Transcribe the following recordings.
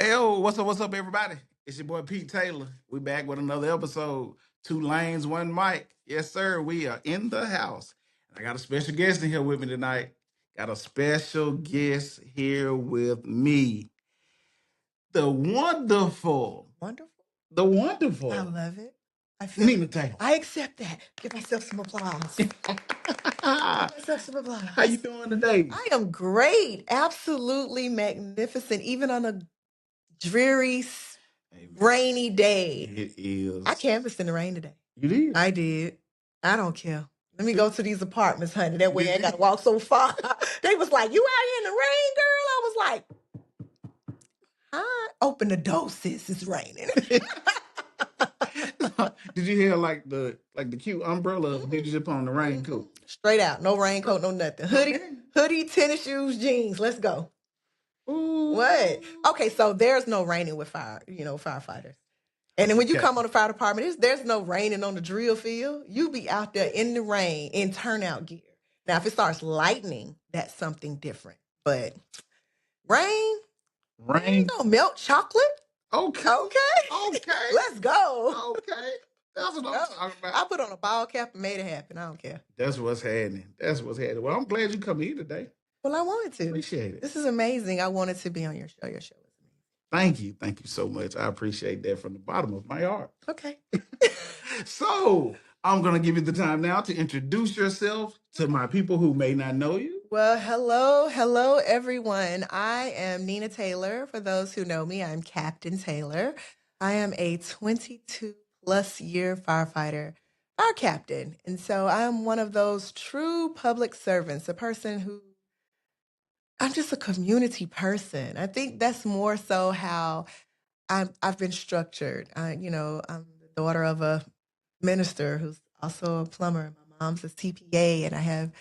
Yo, what's up, everybody? It's your boy Pete Taylor. We back with another episode. Two lanes, one mic. Yes, sir. We are in the house. And I got a special guest in here with me tonight. Got a special guest here with me. The wonderful, Wonderful. the I wonderful love it. I feel Nina Taylor. I accept that. Give myself some applause. How Give myself some applause. you doing today? I am great. Absolutely magnificent. Even on a dreary, Hey, man, rainy day. it I is. canvassed in the rain today. You did. I did. I don't care. Let me go to these apartments, honey. That way Did I ain't got to walk so far. They was like, you out here in the rain, girl? I was like, huh? Open the door, sis. It's raining. Did you hear like the cute umbrella? Or did you just put on the raincoat? Straight out. No raincoat, no nothing. Hoodie, tennis shoes, jeans. Let's go. Ooh. What? Okay, so there's no raining with firefighters. And then when you come on the fire department, there's no raining on the drill field. You be out there in the rain in turnout gear. Now, if it starts lightning, that's something different. But rain, Rain. no melt chocolate. Okay. Okay. Let's go. Okay. That's what I'm talking I about. put on a ball cap and made it happen. I don't care. That's what's happening. Well, I'm glad you come here today. Well, I wanted to. Appreciate it. This is amazing. I wanted to be on your show. Your show is Thank you. Thank you so much. I appreciate that from the bottom of my heart. okay. So I'm going to give you the time now to introduce yourself to my people who may not know you. Well, hello, everyone. I am Nina Taylor. For those who know me, I'm Captain Taylor. I am a 22 plus year firefighter, fire captain. And so I am one of those true public servants, a person who I'm just a community person. I think that's more so how I've been structured. I'm the daughter of a minister who's also a plumber. My mom's a CPA, and I have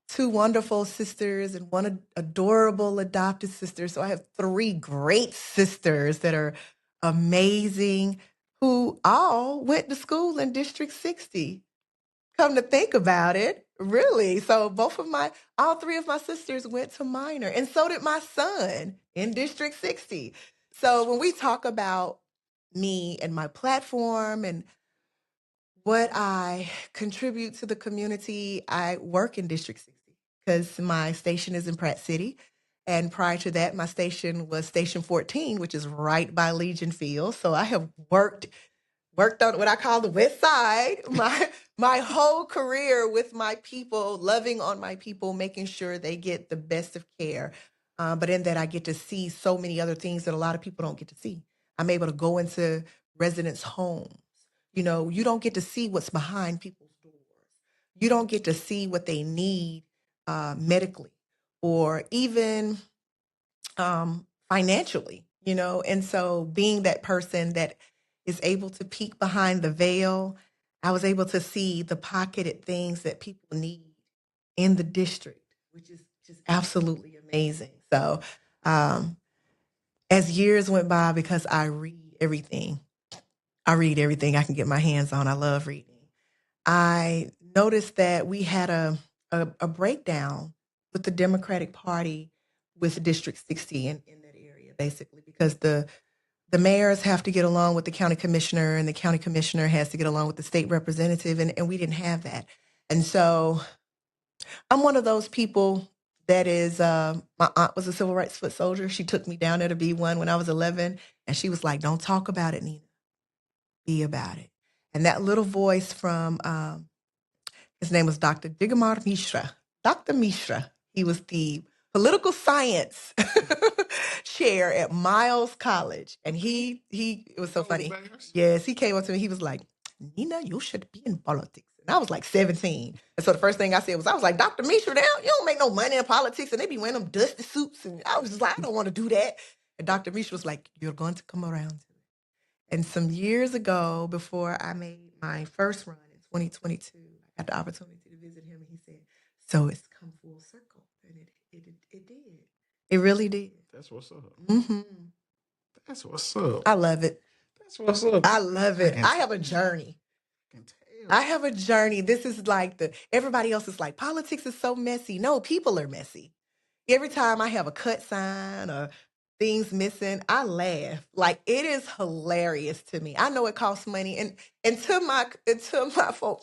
two wonderful sisters and one adorable adopted sister. So I have three great sisters that are amazing, who all went to school in District 60. Come to think about it, really. So all three of my sisters went to minor, and so did my son in District 60. So when we talk about me and my platform and what I contribute to the community, I work in District 60 because my station is in Pratt City. And prior to that, my station was Station 14, which is right by Legion Field. So I have worked on what I call the West Side, my whole career with my people, loving on my people, making sure they get the best of care. But in that, I get to see so many other things that a lot of people don't get to see. I'm able to go into residents' homes. You don't get to see what's behind people's doors. You don't get to see what they need medically or even financially, And so being that person that is able to peek behind the veil, I was able to see the pocketed things that people need in the district, which is just absolutely amazing. So as years went by, because I read everything I can get my hands on. I love reading. I noticed that we had a breakdown with the Democratic Party with District 60 in that area, basically, because the mayors have to get along with the county commissioner, and the county commissioner has to get along with the state representative, and we didn't have that. And so I'm one of those people that is, my aunt was a civil rights foot soldier. She took me down there to be one when I was 11, and she was like, don't talk about it, Nina. Be about it. And that little voice from, his name was Dr. Digamar Mishra. Dr. Mishra, he was the political science chair at Miles College. And it was so funny. Yes, he came up to me. He was like, Nina, you should be in politics. And I was like 17. And so the first thing I said was, Dr. Mishra, you don't make no money in politics. And they be wearing them dusty suits. And I was just like, I don't want to do that. And Dr. Mishra was like, you're going to come around to it. And some years ago, before I made my first run in 2022, I got the opportunity to visit him, and he said, so it's come full circle. And it did. It really did. That's what's up. Mm-hmm. That's what's up. I love it. That's what's up. I love it. I have a journey. I have a journey. This is like everybody else is like, politics is so messy. No, people are messy. Every time I have a cut sign or things missing, I laugh. Like, it is hilarious to me. I know it costs money, and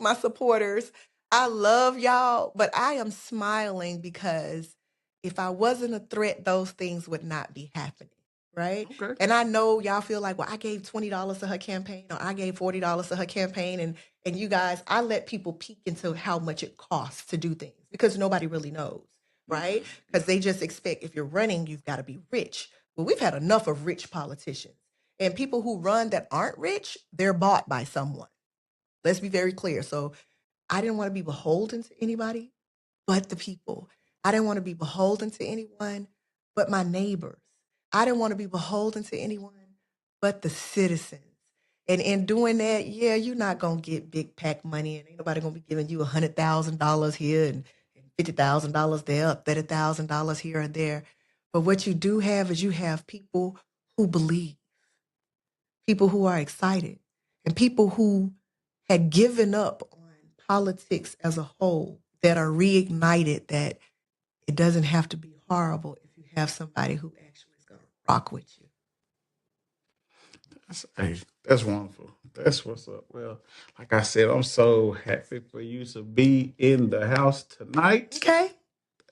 my supporters, I love y'all, but I am smiling because if I wasn't a threat, those things would not be happening, right? Okay. And I know y'all feel like, well, I gave $20 to her campaign, or I gave $40 to her campaign, and you guys, I let people peek into how much it costs to do things because nobody really knows, right? Because they just expect if you're running, you've got to be rich. Well, we've had enough of rich politicians. And people who run that aren't rich, they're bought by someone. Let's be very clear. So I didn't want to be beholden to anybody but the people. I didn't want to be beholden to anyone but my neighbors. I didn't want to be beholden to anyone but the citizens. And in doing that, yeah, you're not going to get big pack money, and ain't nobody going to be giving you $100,000 here and $50,000 there, $30,000 here and there. But what you do have is you have people who believe, people who are excited, and people who had given up on politics as a whole that are reignited, that it doesn't have to be horrible if you have somebody who actually is going to rock with you. Hey, that's wonderful. That's what's up. Well, like I said, I'm so happy for you to be in the house tonight. Okay,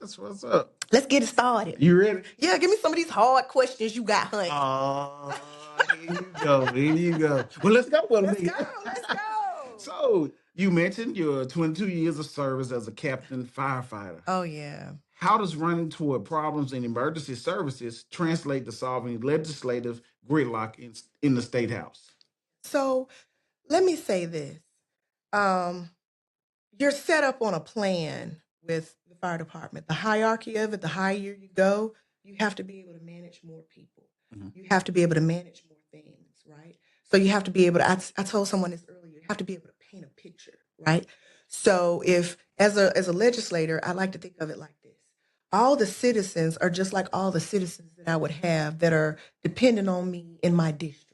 That's what's up. let's get it started. You ready? Yeah, give me some of these hard questions you got, honey. Oh, here you go. Here you go. Well, let's go. Let's go. Let's go. So, you mentioned your 22 years of service as a captain firefighter. Oh, yeah. How does running toward problems in emergency services translate to solving legislative gridlock in the state house? So let me say this. Um, you're set up on a plan with the fire department. The hierarchy of it, the higher you go, you have to be able to manage more people. You have to be able to manage more things, right? So you have to be able to, I told someone this earlier, you have to be able to paint a picture, right? So if, as a legislator, I like to think of it like this. All the citizens are just like all the citizens that I would have that are dependent on me in my district.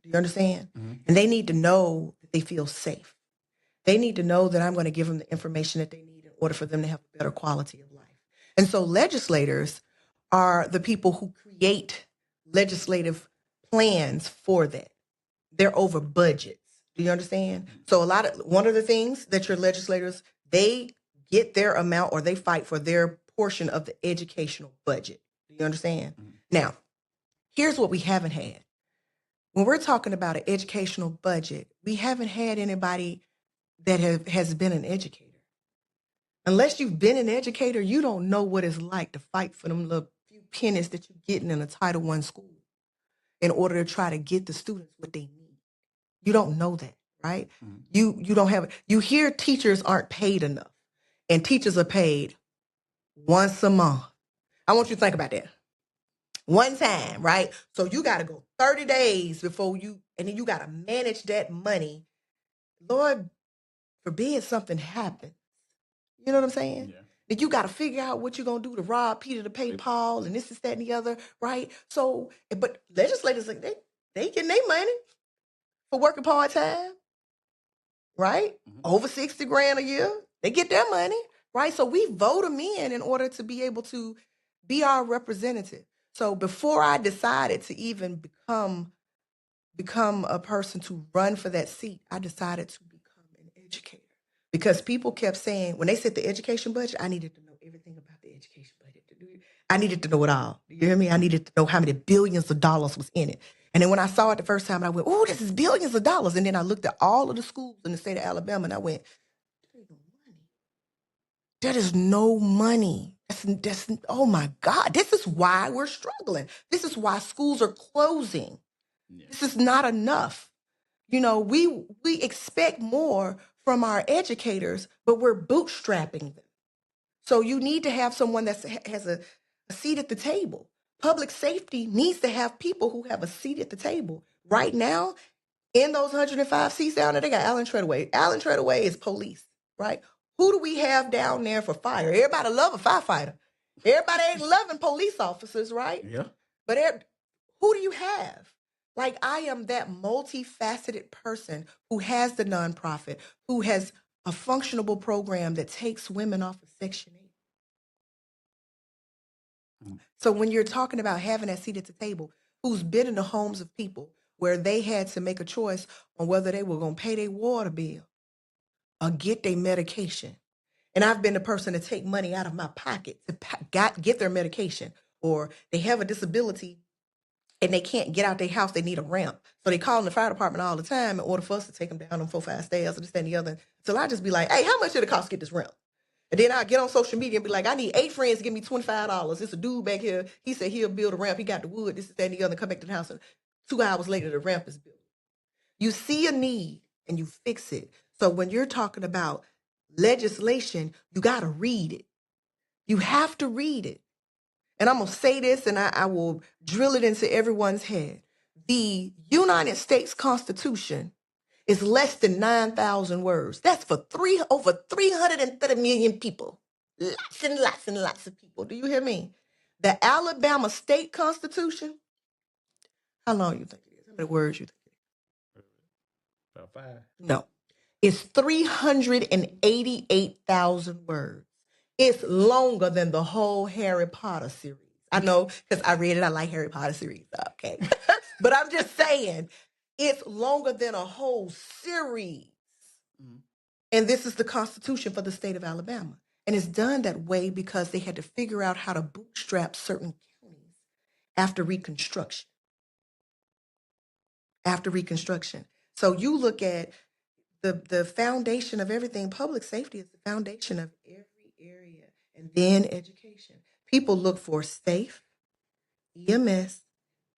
Do you understand? And they need to know that they feel safe. They need to know that I'm going to give them the information that they need in order for them to have a better quality of life. And so legislators are the people who create legislative plans for that. They're over budgets. Do you understand? So one of the things that your legislators, they get their amount or they fight for their portion of the educational budget. Do you understand? Now, here's what we haven't had. When we're talking about an educational budget, we haven't had anybody that has been an educator. Unless you've been an educator, you don't know what it's like to fight for them little few pennies that you're getting in a Title I school in order to try to get the students what they need. You don't know that, right? You don't have it. You hear teachers aren't paid enough, and teachers are paid once a month. I want you to think about that. One time, right? So you got to go 30 days before and then you got to manage that money. Lord forbid something happens. You know what I'm saying? Yeah. That you got to figure out what you're going to do to rob Peter to pay Paul and this, that, and the other, right? So, but legislators, like they getting their money for working part-time, right? Over 60 grand a year. They get their money, right? So we vote them in order to be able to be our representative. So before I decided to even become a person to run for that seat, I decided to become an educator. Because people kept saying, when they said the education budget, I needed to know everything about the education budget. I needed to know it all. You hear me? I needed to know how many billions of dollars was in it. And then when I saw it the first time, I went, oh, this is billions of dollars. And then I looked at all of the schools in the state of Alabama, and I went, that is no money. That's oh my God. This is why we're struggling. This is why schools are closing. Yeah. This is not enough. You know, we expect more from our educators, but we're bootstrapping them. So you need to have someone that has a seat at the table. Public safety needs to have people who have a seat at the table. Right now, in those 105 seats down there, they got Alan Treadaway. Alan Treadaway is police, right? Who do we have down there for fire? Everybody love a firefighter. Everybody ain't loving police officers, right? Yeah. But who do you have? Like, I am that multifaceted person who has the nonprofit, who has a functionable program that takes women off of Section 8. So when you're talking about having that seat at the table, who's been in the homes of people where they had to make a choice on whether they were going to pay their water bill or get their medication. And I've been the person to take money out of my pocket to get their medication, or they have a disability and they can't get out their house. They need a ramp. So they call in the fire department all the time in order for us to take them down them 4, 5 stairs or this, that, and the other. So I just be like, hey, how much did it cost to get this ramp? And then I get on social media and be like, I need 8 friends to give me $25. It's a dude back here. He said he'll build a ramp. He got the wood, this, that, and the other, and come back to the house. And 2 hours later, the ramp is built. You see a need and you fix it. So when you're talking about legislation, you got to read it. You have to read it. And I'm going to say this and I will drill it into everyone's head. The United States Constitution is less than 9,000 words. That's for over 330 million people. Lots and lots and lots of people. Do you hear me? The Alabama State Constitution, how long you think it is? How many words you think it is? About 5. No. It's 388,000 words. It's longer than the whole Harry Potter series. I know because I read it. I like Harry Potter series. Okay. But I'm just saying, it's longer than a whole series. Mm-hmm. And this is the Constitution for the state of Alabama. And it's done that way because they had to figure out how to bootstrap certain counties after Reconstruction. So you look at the foundation of everything. Public safety is the foundation of every area. And then education. People look for safe, EMS,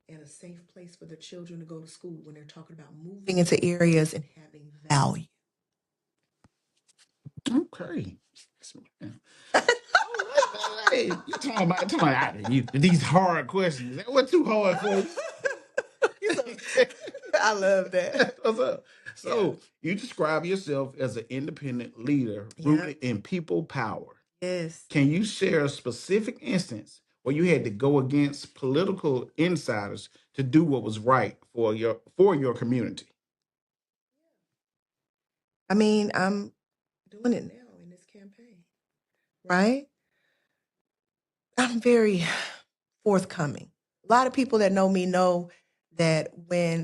and a safe place for their children to go to school when they're talking about moving into areas and having value. Okay. Hey, you're talking about these hard questions. That wasn't too hard for you. I love that. What's up? So you describe yourself as an independent leader rooted in people power. Yes. Can you share a specific instance where you had to go against political insiders to do what was right for your community? I mean, I'm doing it now in this campaign, right? I'm very forthcoming. A lot of people that know me know that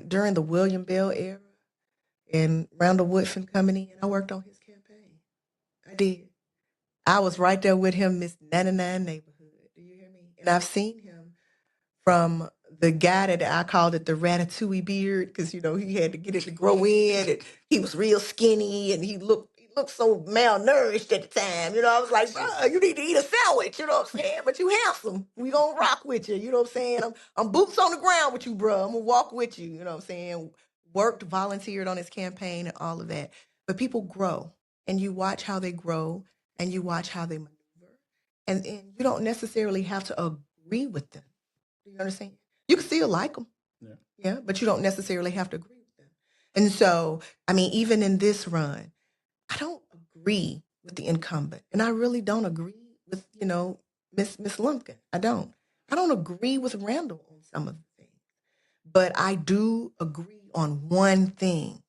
during the William Bell era and Randall Woodfin coming in, I worked on his campaign. I did. I was right there with him, Miss 99 neighborhood. Do you hear me? And I've seen him from the guy that I called it the ratatouille beard because, he had to get it to grow in. And he was real skinny and he looked so malnourished at the time. I was like, bro, you need to eat a sandwich, you know what I'm saying? But you handsome. We gonna rock with you, you know what I'm saying? I'm boots on the ground with you, bro. I'm gonna walk with you, you know what I'm saying? Worked, volunteered on his campaign and all of that. But people grow and you watch how they grow and you watch how they maneuver. And you don't necessarily have to agree with them. Do you understand? You can still like them. Yeah, but you don't necessarily have to agree with them. And so, I mean, even in this run, I don't agree with the incumbent. And I really don't agree with, Miss Lumpkin. I don't agree with Randall on some of the things. But I do agree on one thing.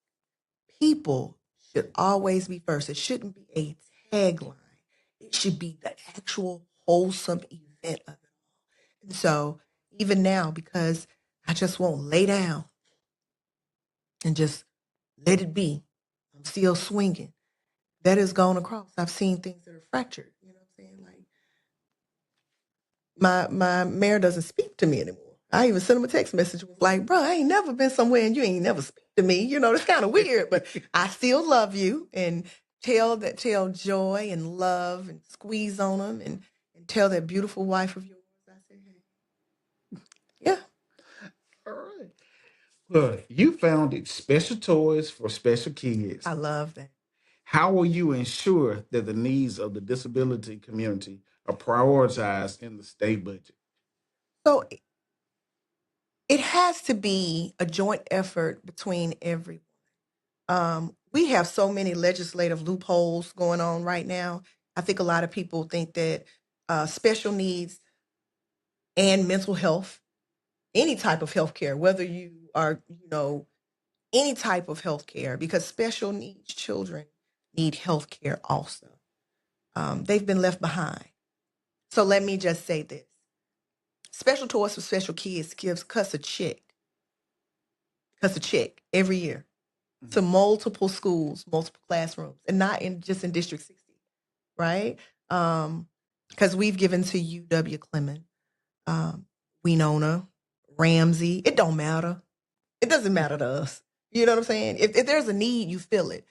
People should always be first. It shouldn't be a tagline. It should be the actual wholesome event of it all. And so even now, because I just won't lay down and just let it be, I'm still swinging. That has gone across. I've seen things that are fractured. You know what I'm saying? Like my mayor doesn't speak to me anymore. I even sent him a text message. Was like, bro, I ain't never been somewhere and you ain't never speak to me. It's kind of weird, but I still love you and tell joy and love and squeeze on them and tell that beautiful wife of yours. I said, hey. Yeah. All right. Look, you founded Special Toys for Special Kids. I love that. How will you ensure that the needs of the disability community are prioritized in the state budget? So it has to be a joint effort between everyone. We have so many legislative loopholes going on right now. I think a lot of people think that special needs and mental health, any type of health care, whether you are, any type of health care, because special needs children need health care also. They've been left behind. So let me just say this. Special Toys for Special Kids cuts a check every year to multiple schools, multiple classrooms, and not just in District 60, right? Because we've given to UW Clement, Winona, Ramsey. It don't matter. It doesn't matter to us. You know what I'm saying? If there's a need, you feel it.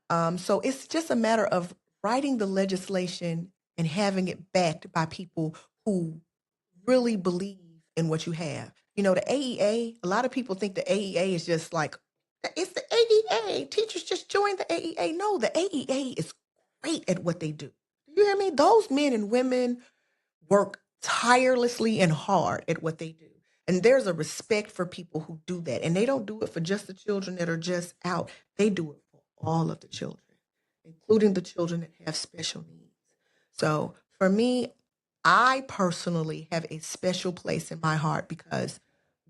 So it's just a matter of writing the legislation and having it backed by people who really believe in what you have. You know, the AEA, a lot of people think the AEA is just like, it's the AEA. Teachers just joined the AEA. No, the AEA is great at what they do. You hear me? Those men and women work tirelessly and hard at what they do. And there's a respect for people who do that. And they don't do it for just the children that are just out. They do it for all of the children, including the children that have special needs. So for me, I personally have a special place in my heart because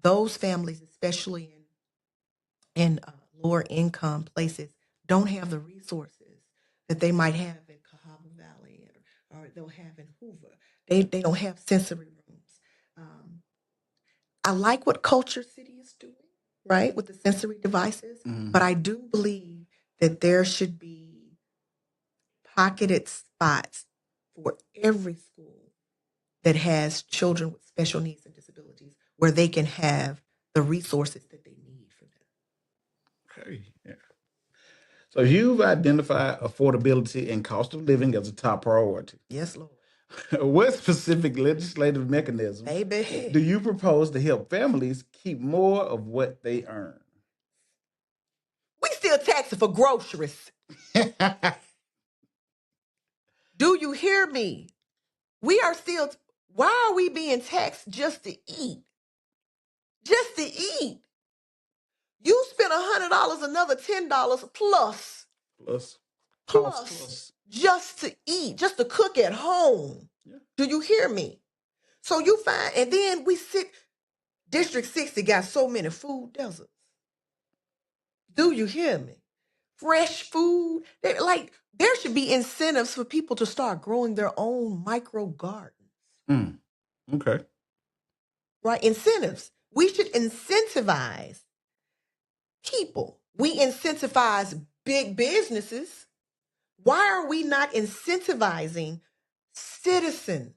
those families, especially in lower income places, don't have the resources that they might have in Cahaba Valley or they'll have in Hoover. They don't have sensory rooms. I like what Culture City is doing, right, with the sensory devices, but I do believe that there should be pocketed spots for every school that has children with special needs and disabilities where they can have the resources that they need for them. Okay. Yeah. So you've identified affordability and cost of living as a top priority. Yes, Lord. What specific legislative mechanism do you propose to help families keep more of what they earn? We still taxing for groceries. Do you hear me? We are still, why are we being taxed just to eat? Just to eat. You spend $100, another $10 plus just to eat, just to cook at home. Yeah. Do you hear me? So you find, and then District 60 got so many food deserts. Do you hear me? Fresh food. There should be incentives for people to start growing their own micro gardens. Okay. Right? Incentives. We should incentivize people. We incentivize big businesses. Why are we not incentivizing citizens?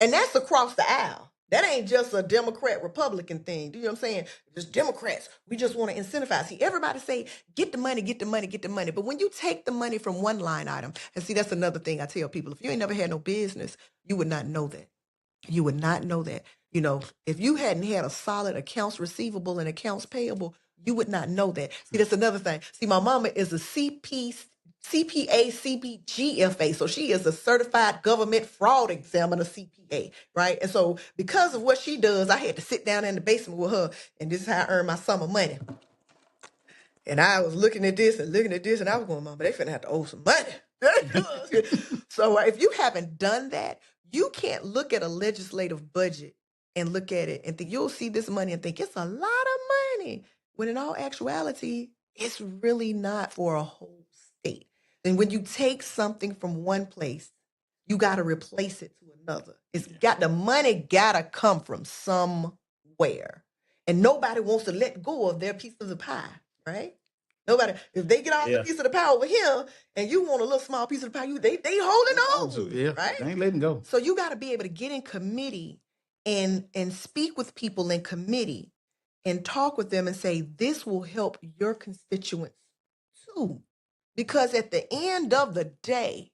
And that's across the aisle. That ain't just a Democrat Republican thing. Do you know what I'm saying? Just Democrats. We just want to incentivize. See, everybody say, get the money, get the money, get the money. But when you take the money from one line item, and see, that's another thing I tell people. If you ain't never had no business, you would not know that. You would not know that. You know, if you hadn't had a solid accounts receivable and accounts payable, you would not know that. See, that's another thing. See, my mama is a CPA, CPGFA. So she is a certified government fraud examiner CPA, right? And so because of what she does, I had to sit down in the basement with her, and this is how I earn my summer money. And I was looking at this, and I was going, Mama, they finna have to owe some money. So if you haven't done that, you can't look at a legislative budget and look at it and think you'll see this money and think it's a lot of money. When in all actuality, it's really not for a whole state. And when you take something from one place, you got to replace it to another. The money gotta come from somewhere. And nobody wants to let go of their piece of the pie, right? Nobody, if they get all the piece of the pie over here and you want a little small piece of the pie, they holding on, right? They ain't letting go. So you got to be able to get in committee and speak with people in committee and talk with them and say, this will help your constituents too. Because at the end of the day,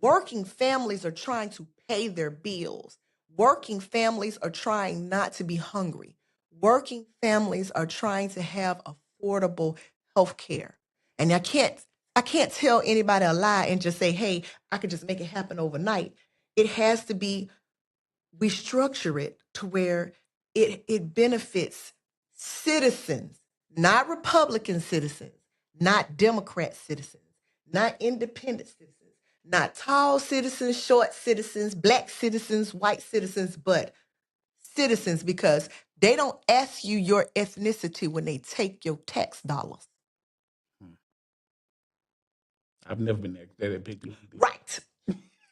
working families are trying to pay their bills. Working families are trying not to be hungry. Working families are trying to have affordable health care. And I can't tell anybody a lie and just say, hey, I could just make it happen overnight. It has to be, we structure it to where it benefits citizens, not Republican citizens, not Democrat citizens, not independent citizens, not tall citizens, short citizens, black citizens, white citizens, but citizens, because they don't ask you your ethnicity when they take your tax dollars. I've never been that picky. Right.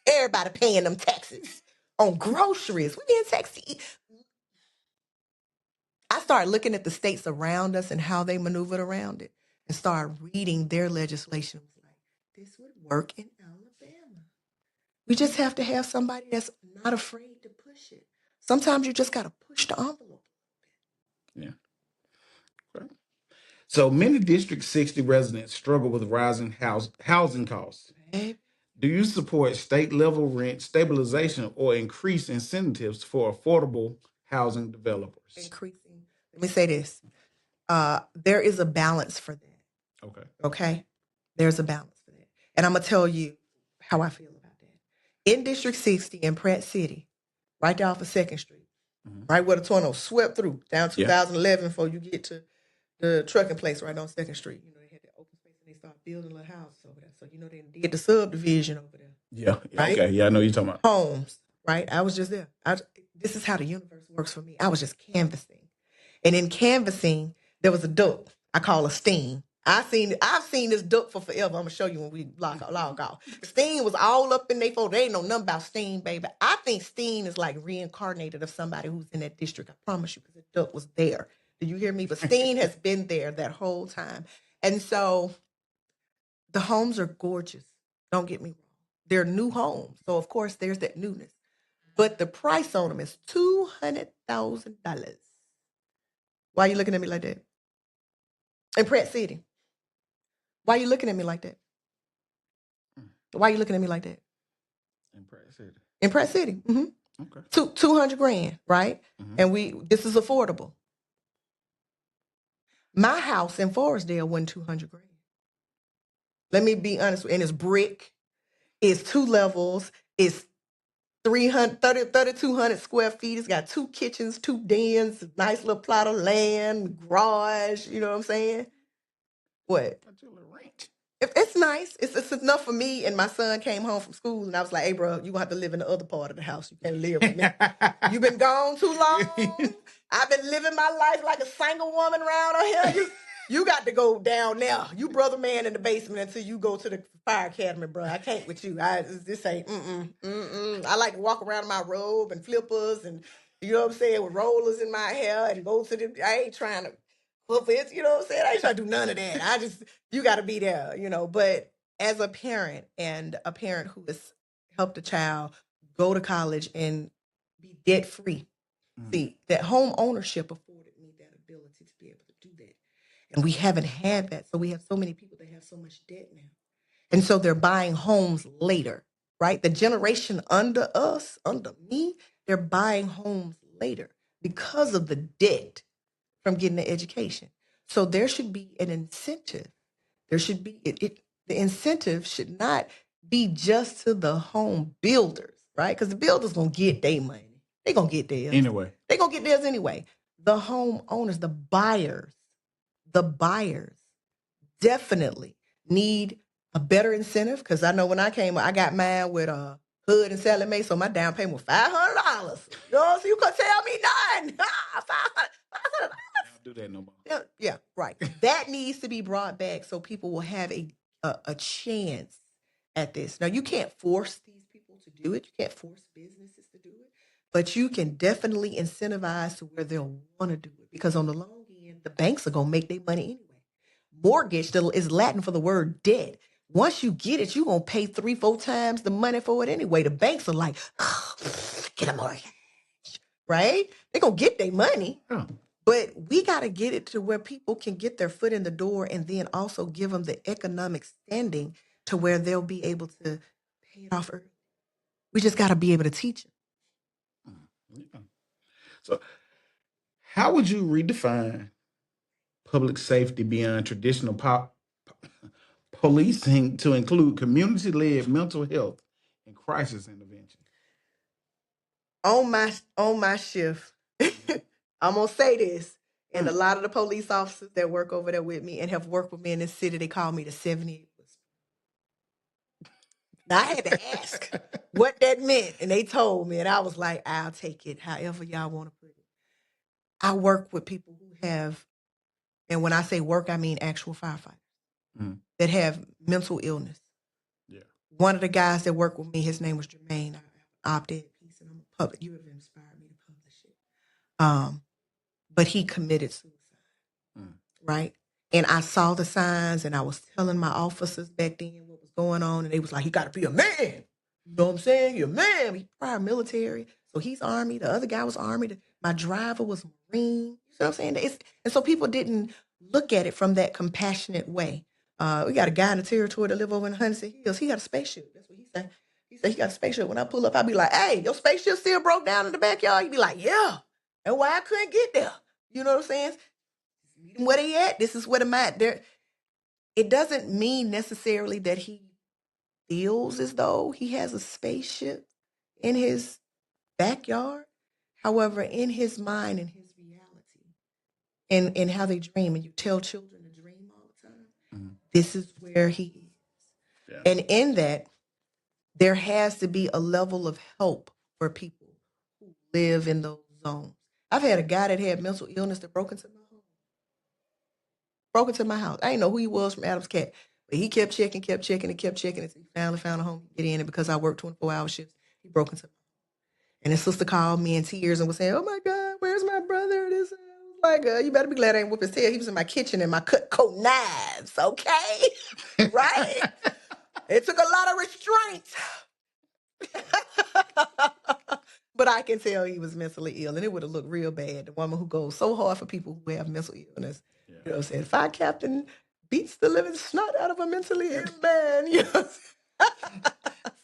Everybody paying them taxes. on groceries. We being sexy. I started looking at the states around us and how they maneuvered around it and started reading their legislation. It was like, this would work in Alabama. We just have to have somebody that's not afraid to push it. Sometimes you just got to push the envelope. Yeah. Okay. So many District 60 residents struggle with rising housing costs. Baby. Do you support state level rent stabilization or increase incentives for affordable housing developers? Increasing. Let me say this. There is a balance for that. Okay. Okay. There's a balance for that. And I'm going to tell you how I feel about that. In District 60 in Pratt City, right there off of 2nd Street, right where the tornado swept through down 2011 before you get to the trucking place right on 2nd Street. You know, they had that open space and they started building little houses over there. So, you know, they did the subdivision over there. Yeah. Right? Okay. Yeah, I know you're talking about. Homes, right? I was just there. This is how the universe works for me. I was just canvassing. And in canvassing, there was a duck I call a steen. I've seen this duck for forever. I'm gonna show you when we log off. Steen was all up in their phone. They ain't know nothing about Steen, baby. I think Steen is like reincarnated of somebody who's in that district. I promise you, because the duck was there. Do you hear me? But Steen has been there that whole time. And so the homes are gorgeous. Don't get me wrong. They're new homes. So of course there's that newness. But the price on them is $200,000. Why are you looking at me like that? In Pratt City. Why are you looking at me like that? Why are you looking at me like that? In Pratt City. In Pratt City. Mm-hmm. Okay. 200 grand, right? Mm-hmm. And this is affordable. My house in Forestdale wasn't 200 grand. Let me be honest. And it's brick. It's 2 levels. It's 3,200 square feet. It's got 2 kitchens, 2 dens, nice little plot of land, garage. You know what I'm saying? What? That's your little ranch. It's nice. It's enough for me. And my son came home from school, and I was like, "Hey, bro, you gonna have to live in the other part of the house. You can't live with me. You've been gone too long. I've been living my life like a single woman around here. You got to go down there. You brother man in the basement until you go to the fire academy, bro. I can't with you. This ain't. I like to walk around in my robe and flippers, and you know what I'm saying, with rollers in my hair, and go to the. I ain't trying to. Well, it's, you know what I'm saying? I ain't trying to do none of that. You got to be there, you know. But as a parent, and a parent who has helped a child go to college and be debt free, see, that home ownership afforded me that ability to be able to do that. And we haven't had that. So we have so many people that have so much debt now. And so they're buying homes later, right? The generation under us, under me, they're buying homes later because of the debt from getting the education. So there should be an incentive. There should be the incentive should not be just to the home builders, right? Because the builders gonna get their money. They gonna get theirs anyway. They gonna get theirs anyway. The homeowners, the buyers definitely need a better incentive. Because I know when I came, I got mine with a Hood and Sally Mae, so my down payment was $500. You know, so you could tell me nothing. $500. Do that no more. Yeah, right. That needs to be brought back so people will have a chance at this. Now, you can't force these people to do it. You can't force businesses to do it. But you can definitely incentivize to where they'll want to do it. Because on the long end, the banks are going to make their money anyway. Mortgage is Latin for the word debt. Once you get it, you're going to pay 3-4 times the money for it anyway. The banks are like, oh, get a mortgage, right? They're going to get their money. Oh. But we got to get it to where people can get their foot in the door and then also give them the economic standing to where they'll be able to pay it off early. We just got to be able to teach them. Yeah. So how would you redefine public safety beyond traditional policing to include community-led mental health and crisis intervention? On my shift, I'm gonna say this, and a lot of the police officers that work over there with me and have worked with me in this city, they call me the 78 whisperer. Now I had to ask what that meant, and they told me, and I was like, I'll take it however y'all want to put it. I work with people who have, and when I say work, I mean actual firefighters that have mental illness. Yeah. One of the guys that worked with me, his name was Jermaine. I opted piece, and I'm public. You have inspired me to publish it. But he committed suicide, right? And I saw the signs, and I was telling my officers back then what was going on, and they was like, "You got to be a man." You know what I'm saying? You're a man. He's prior military, so he's Army. The other guy was Army. My driver was Marine. You know what I'm saying? And so people didn't look at it from that compassionate way. We got a guy in the territory that live over in Huntington Hills. He got a spaceship. That's what he said. He said he got a spaceship. When I pull up, I'll be like, "Hey, your spaceship still broke down in the backyard?" He'd be like, "Yeah." And why I couldn't get there? You know what I'm saying? Meet him where they at. This is where the at. There. It doesn't mean necessarily that he feels as though he has a spaceship in his backyard. However, in his mind and his reality and how they dream, and you tell children to dream all the time, this is where he is. Yeah. And in that, there has to be a level of help for people who live in those zones. I've had a guy that had mental illness that broke into my home. Broke into my house. I didn't know who he was from Adam's Cat, but he kept checking until he finally found a home to get in. And because I worked 24-hour shifts, he broke into my home. And his sister called me in tears and was saying, "Oh my God, where's my brother?" This, like, you better be glad I ain't whoop his tail. He was in my kitchen and my Cutco knives, okay? Right? It took a lot of restraint. But I can tell he was mentally ill, and it would have looked real bad. The woman who goes so hard for people who have mental illness. Yeah. You know what I'm saying? If our captain beats the living snot out of a mentally ill man, you know.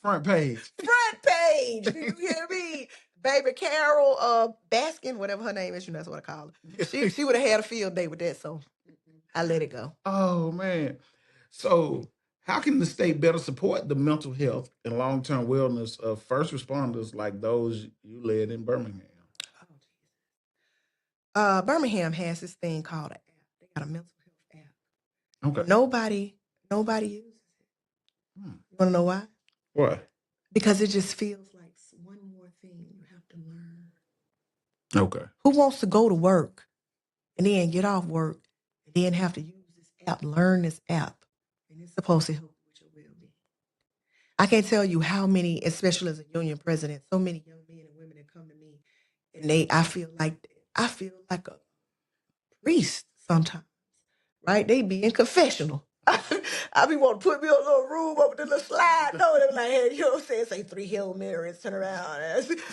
Front page. Front page. Do you hear me? Baby Carol Baskin, whatever her name is, you know, that's what I call her. She would have had a field day with that, so I let it go. Oh, man. So how can the state better support the mental health and long-term wellness of first responders like those you led in Birmingham? Birmingham has this thing called an app. They got a mental health app. Okay. Nobody uses it. You want to know why? Why? Because it just feels like one more thing you have to learn. Okay. Who wants to go to work and then get off work and then have to use this app, learn this app, and it's supposed to help you with your well-being? I can't tell you how many, especially as a union president, so many young men and women that come to me, and I feel like a priest sometimes, right? They be in confessional. I be wanting to put me in a little room over the little slide. No, they be like, "Hey, you know what I'm saying? Say 3 Hail Marys, turn around." Because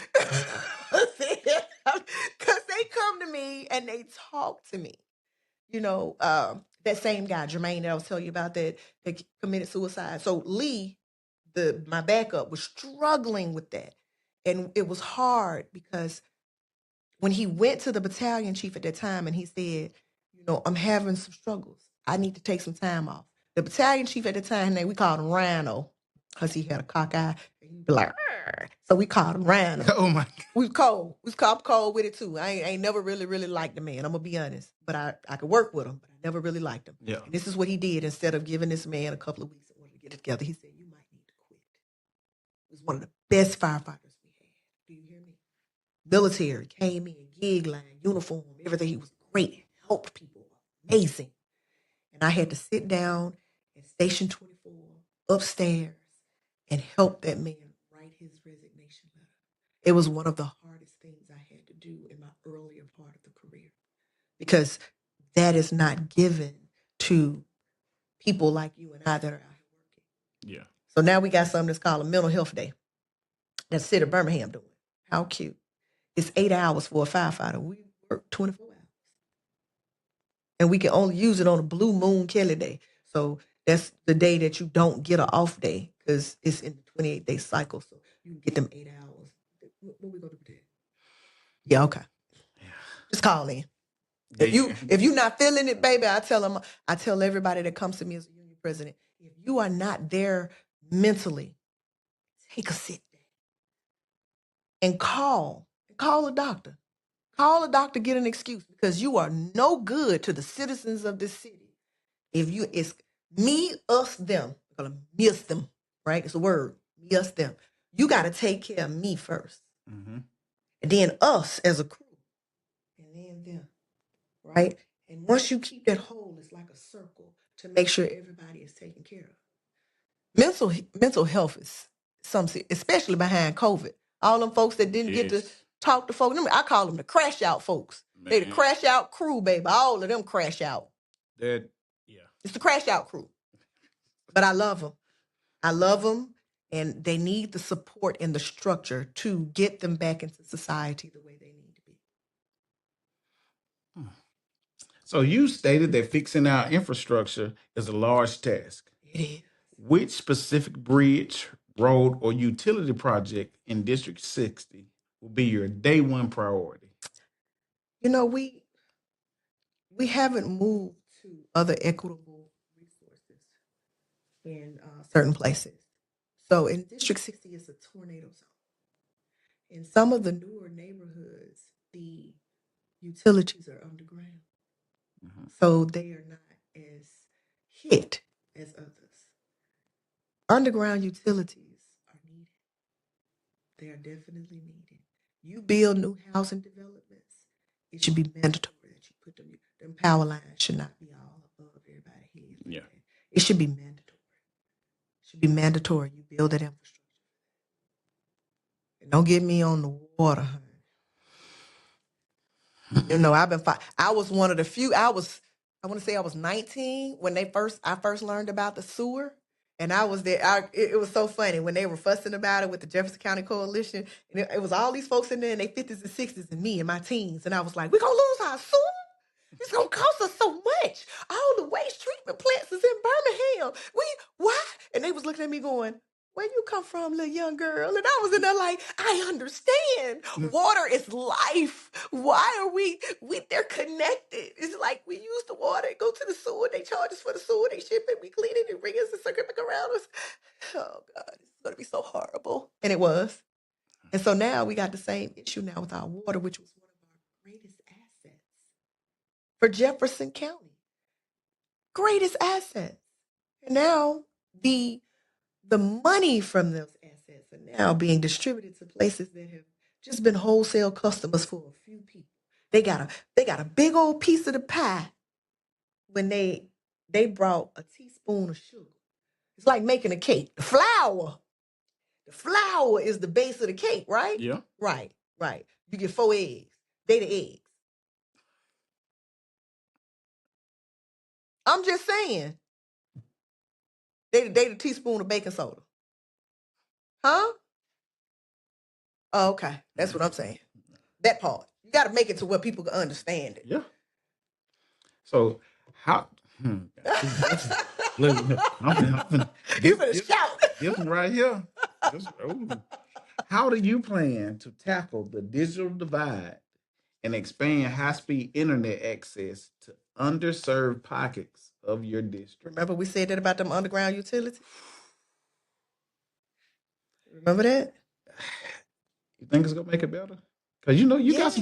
they come to me and they talk to me. You know, that same guy, Jermaine, that I was telling you about that committed suicide. So Lee, my backup, was struggling with that. And it was hard because when he went to the battalion chief at that time and he said, "You know, I'm having some struggles. I need to take some time off." The battalion chief at the time, we called him Rhino because he had a cock eye. He'd be like, "Arr." So we called him Rhino. Oh my God. We was cold. We was cold with it too. I ain't never really liked the man. I'm going to be honest. But I could work with him, but I never really liked him. Yeah. And this is what he did. Instead of giving this man a couple of weeks in order to get it together, he said, "You might need to quit." He was one of the best firefighters we had. Do you hear me? Military, came in, gig line, uniform, everything. He was great, helped people, amazing. And I had to sit down at Station 24 upstairs and help that man write his resignation letter. It was one of the hardest things I had to do in my earlier part of the career because that is not given to people like you and I that are out here working. Yeah. So now we got something that's called a mental health day. That's City of Birmingham doing. How cute. It's 8 hours for a firefighter. We work 24 hours. And we can only use it on a Blue Moon Kelly day. So that's the day that you don't get an off day because it's in the 28-day cycle. So you can get them 8 hours. What we going to do today? Yeah, okay. Yeah. Just call in. If you're not feeling it, baby, I tell everybody that comes to me as a union president, if you are not there mentally, take a sit day and call a doctor. Call a doctor, get an excuse because you are no good to the citizens of this city. It's me, us, them. I'm gonna miss them, right? It's a word. Me, us, them. You got to take care of me first. Mm-hmm. And then us as a crew. And then them, right? And once you keep that whole, it's like a circle to make sure everybody is taken care of. Mental health is something, especially behind COVID. All them folks that didn't get to Yes. talk to folks. I call them the crash out folks. They the Man. crash out crew, baby. All of them crash out. That, yeah. It's the crash out crew. But I love them. I love them, and they need the support and the structure to get them back into society the way they need to be. So you stated that fixing our infrastructure is a large task. It is. Which specific bridge, road, or utility project in District 60 will be your day one priority? You know, we haven't moved to other equitable resources in certain places. So in District 60 is a tornado zone. In some of the newer neighborhoods, the utilities are underground. Mm-hmm. So they are not as hit as others. Underground utilities are needed. They are definitely needed. You build new housing developments, it should be mandatory that you put them power lines should not be all above everybody's head. Yeah. It should be mandatory. It should be mandatory. You build that infrastructure. And don't get me on the water, honey. You know, I was one of the few. I want to say I was 19 when I first learned about the sewer. And I was there. It was so funny when they were fussing about it with the Jefferson County Coalition. And it was all these folks in there in their 50s and 60s and me in my teens. And I was like, we're going to lose our sewer? It's going to cost us so much. All the waste treatment plants is in Birmingham. Why? And they was looking at me going, where you come from, little young girl? And I was in there like, I understand. Water is life. Why are they're connected. It's like we use the water, go to the sewer, they charge us for the sewer, they ship it, we clean it, and bring us and circle back around us. Oh, God, it's going to be so horrible. And it was. And so now we got the same issue now with our water, which was one of our greatest assets for Jefferson County. Greatest assets. And now the money from those assets are now being distributed to places that have just been wholesale customers for a few people. They got a big old piece of the pie when they brought a teaspoon of sugar. It's like making a cake. The flour is the base of the cake, right? Yeah. Right. You get 4 eggs. They the eggs. I'm just saying. They the teaspoon of baking soda. Huh? Oh, okay. That's what I'm saying. That part. You got to make it to where people can understand it. Yeah. So how? Look, You finna shout. This one right here. How do you plan to tackle the digital divide and expand high-speed internet access to underserved pockets of your district? Remember we said that about them underground utilities? Remember that? You think it's gonna make it better? Because you got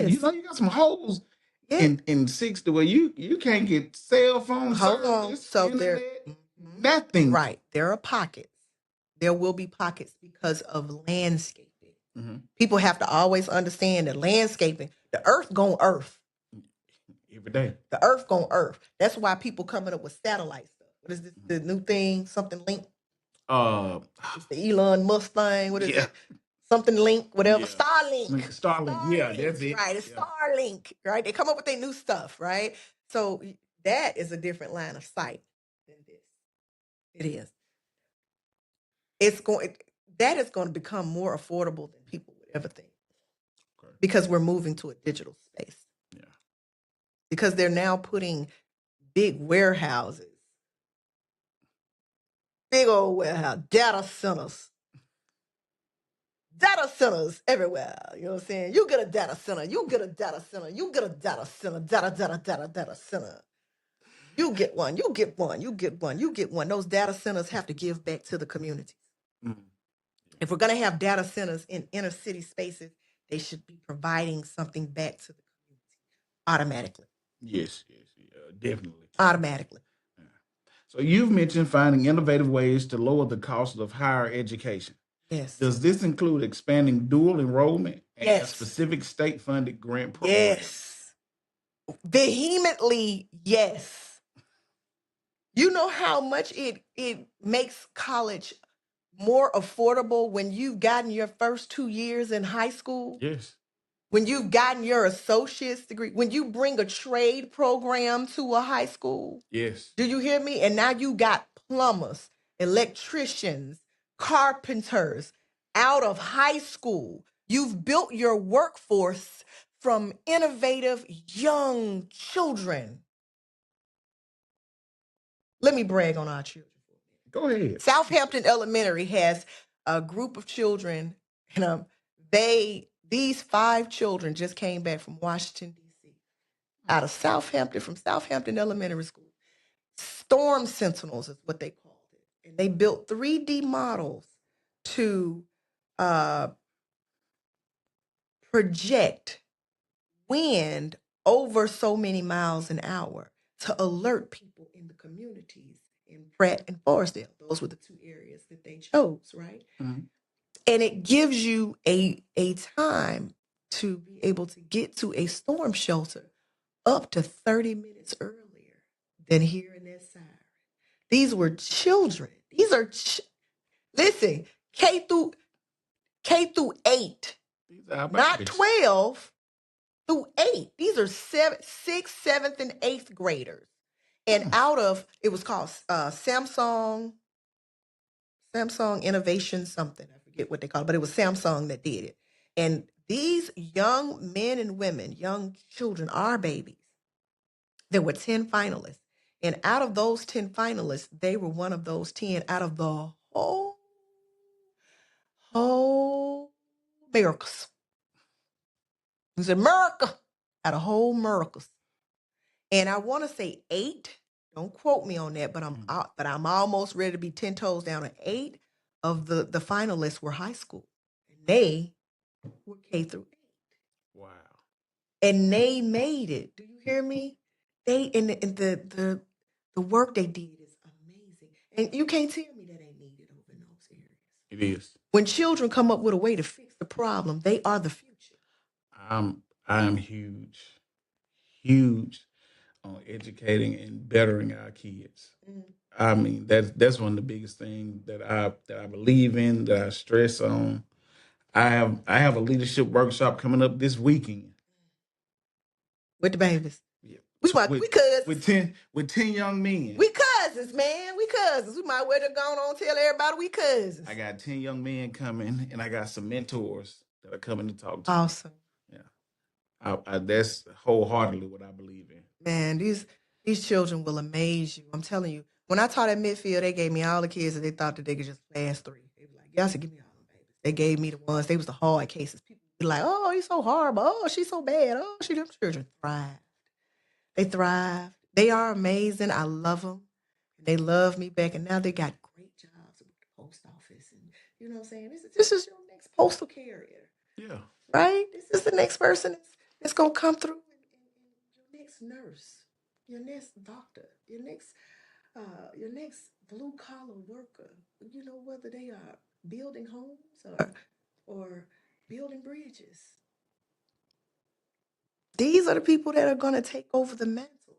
some holes in 60 where you can't get cell phone service, so internet, nothing. Right. There are pockets. There will be pockets because of landscaping. Mm-hmm. People have to always understand that landscaping, the earth gon' earth. Every day. The earth gon' earth. That's why people coming up with satellite stuff. What is this? The new thing? Something link? It's the Elon Musk thing. What is it? Something link, whatever. Yeah. Starlink. Yeah, that's it. Right. It's Starlink. Right. They come up with their new stuff. Right. So that is a different line of sight than this. It is. That is going to become more affordable than people would ever think. Okay. Because we're moving to a digital space. Yeah. Because they're now putting big warehouses, big old warehouse, data centers everywhere. You know what I'm saying? You get a data center. You get a data center. You get a data center. Data center. You get one. You get one. You get one. You get one. Those data centers have to give back to the communities. Mm-hmm. If we're going to have data centers in inner city spaces, they should be providing something back to the community automatically. Yes, definitely. Automatically. Yeah. So you've mentioned finding innovative ways to lower the cost of higher education. Yes. Does this include expanding dual enrollment and specific state-funded grant programs? Yes. Vehemently, yes. You know how much it makes college more affordable when you've gotten your first 2 years in high school? Yes. When you've gotten your associate's degree? When you bring a trade program to a high school? Yes. Do you hear me? And now you got plumbers, electricians, carpenters out of high school. You've built your workforce from innovative young children. Let me brag on our children. Go ahead. Southampton Elementary has a group of children, and these 5 children just came back from Washington, D.C., out of Southampton, from Southampton Elementary School. Storm Sentinels is what they called it. And they built 3D models to project wind over so many miles an hour to alert people in the communities in Pratt and Forestdale. Those were the 2 areas that they chose, right? Mm-hmm. And it gives you a time to be able to get to a storm shelter up to 30 minutes earlier than hearing that siren. These were children. These are, listen, K through 8, not 12 through 8. These are 6th, 7th, and 8th graders. And it was called Samsung Innovation something. I forget what they call it, but it was Samsung that did it. And these young men and women, young children, our babies, there were 10 finalists. And out of those 10 finalists, they were one of those 10 out of the whole miracles. It was America, out of whole miracles. And I want to say 8. Don't quote me on that, but I'm almost ready to be 10 toes down. And 8 of the finalists were high school. And they were K through 8. Wow. And they made it. Do you hear me? They and the work they did is amazing. And you can't tell me that ain't needed over in those areas. It is. When children come up with a way to fix the problem, they are the future. I am huge on educating and bettering our kids. Mm-hmm. I mean, that's one of the biggest things that I believe in, that I stress on. I have a leadership workshop coming up this weekend with the babies. Yeah. We cousins. With 10 young men. We cousins, man. We cousins. We might well have gone on and tell everybody we cousins. I got 10 young men coming, and I got some mentors that are coming to talk to awesome. me. Yeah. That's wholeheartedly what I believe in. Man, these children will amaze you. I'm telling you. When I taught at Midfield, they gave me all the kids that they thought that they could just pass 3. They were like, y'all should give me all them babies. They gave me the ones, they was the hard cases. People be like, oh, he's so horrible. Oh, she's so bad. Oh, them children thrived. They thrived. They are amazing. I love them. They love me back. And now they got great jobs with the post office. And you know what I'm saying? This is your next postal carrier. Yeah. Right? This is the next person that's going to come through. Your next nurse, your next doctor, your next blue collar worker, you know, whether they are building homes or building bridges. These are the people that are going to take over the mantle.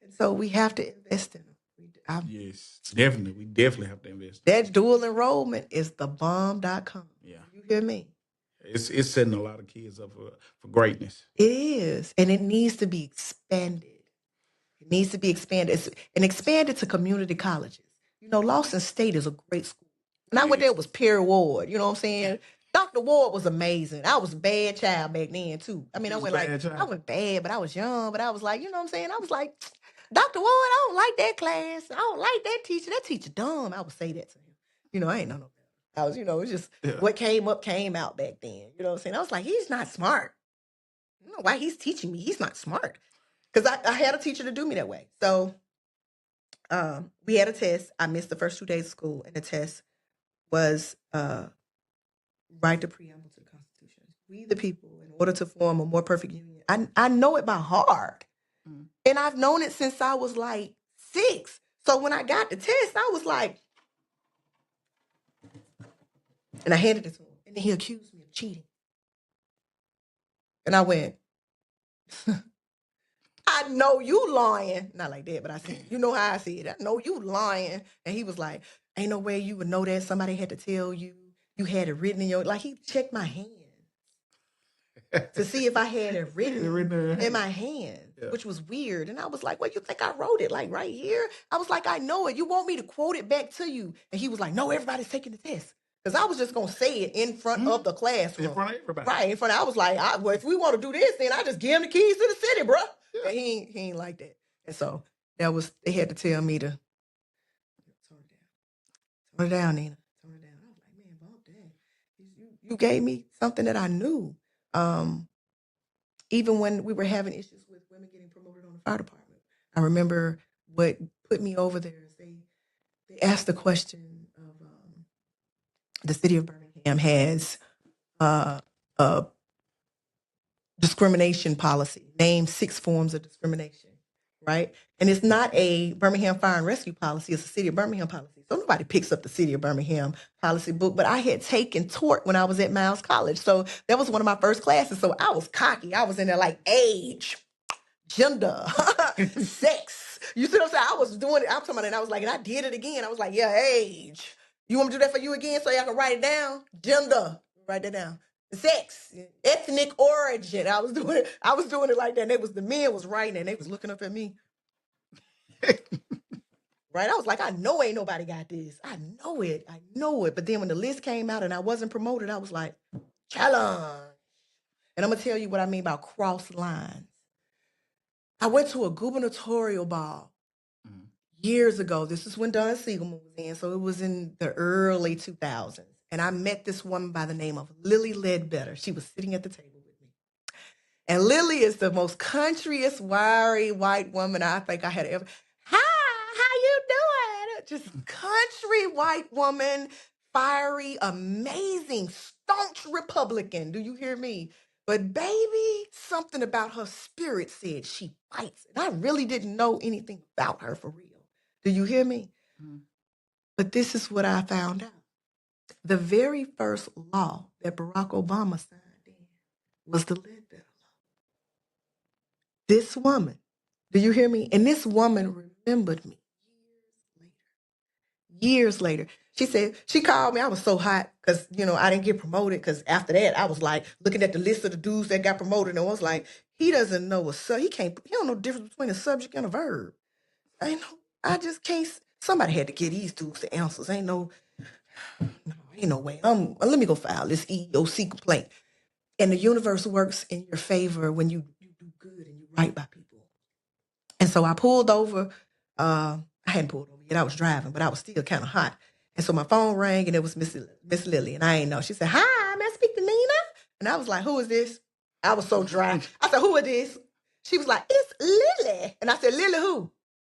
And so we have to invest in them. Yes, definitely. We definitely have to invest. That dual enrollment is thebomb.com. Yeah. You hear me? It's setting a lot of kids up for greatness. It is. And it needs to be expanded. It needs to be expanded and expanded to community colleges. You know, Lawson State is a great school. And I went there, was Perry Ward. You know what I'm saying? Dr. Ward was amazing. I was a bad child back then, too. I mean, I went bad, but I was young. But I was like, you know what I'm saying? I was like, Dr. Ward, I don't like that class. I don't like that teacher. That teacher dumb. I would say that to him. You know, I ain't know no better. I was, you know, it's just what came out back then. You know what I'm saying? I was like, he's not smart. I don't know why he's teaching me. He's not smart. Because I had a teacher to do me that way. So we had a test. I missed the first 2 days of school. And the test was write the preamble to the Constitution. We the people, in order to form a more perfect union. I know it by heart. Mm. And I've known it since I was like 6. So when I got the test, I was like, and I handed it to him. And then he accused me of cheating. And I went, I know you lying. Not like that, but I said, you know how I see it. I know you lying. And he was like, Ain't no way you would know that. Somebody had to tell you. You had it written in your, like he checked my hand to see if I had it written in my hand, which was weird. And I was like, well, you think I wrote it like right here? I was like, I know it. You want me to quote it back to you? And he was like, no, everybody's taking the test. Because I was just going to say it in front of the classroom. In front of everybody. Right, in front of, I was like, well, if we want to do this, then I just give him the keys to the city, bro. Yeah. And he ain't like that. And so they had to tell me to turn it down, Nina. Turn it down. I was like, man, bump that. You gave me something that I knew. Even when we were having issues with women getting promoted on the fire department, I remember what put me over there is they asked the question of the city of Birmingham has a discrimination policy. Name 6 forms of discrimination, right? And it's not a Birmingham Fire and Rescue policy. It's a city of Birmingham policy. So nobody picks up the city of Birmingham policy book, but I had taken tort when I was at Miles College. So that was one of my first classes. So I was cocky. I was in there like age, gender, sex. You see what I'm saying? I was doing it. I'm talking about it. And I was like, and I did it again. I was like, yeah, age. You want me to do that for you again so y'all can write it down? Gender. Write that down. Sex, ethnic origin. I was doing it like that. And the men was writing and they was looking up at me. Right? I was like, I know ain't nobody got this. I know it. But then when the list came out and I wasn't promoted, I was like, challenge. And I'm going to tell you what I mean by cross lines. I went to a gubernatorial ball years ago. This is when Don Siegelman was in. So it was in the early 2000s. And I met this woman by the name of Lily Ledbetter. She was sitting at the table with me. And Lily is the most countryest, wiry white woman I think I had ever. Hi, how you doing? Just country white woman, fiery, amazing, staunch Republican. Do you hear me? But baby, something about her spirit said she fights. And I really didn't know anything about her for real. Do you hear me? Mm-hmm. But this is what I found out. The very first law that Barack Obama signed in was the Ledbetter Law. This woman, do you hear me? And this woman remembered me years later. She said, she called me. I was so hot because, I didn't get promoted because after that, I was like looking at the list of the dudes that got promoted and I was like, he doesn't know he don't know the difference between a subject and a verb. I just can't, somebody had to get these dudes the answers. Ain't no way. Let me go file this EEOC complaint. And the universe works in your favor when you do good and you right by people. And so I pulled over. I hadn't pulled over yet. I was driving, but I was still kind of hot. And so my phone rang and it was Miss Lily. And I ain't know. She said, hi, may I speak to Nina? And I was like, who is this? I was so dry. I said, who is this? She was like, it's Lily. And I said, Lily who?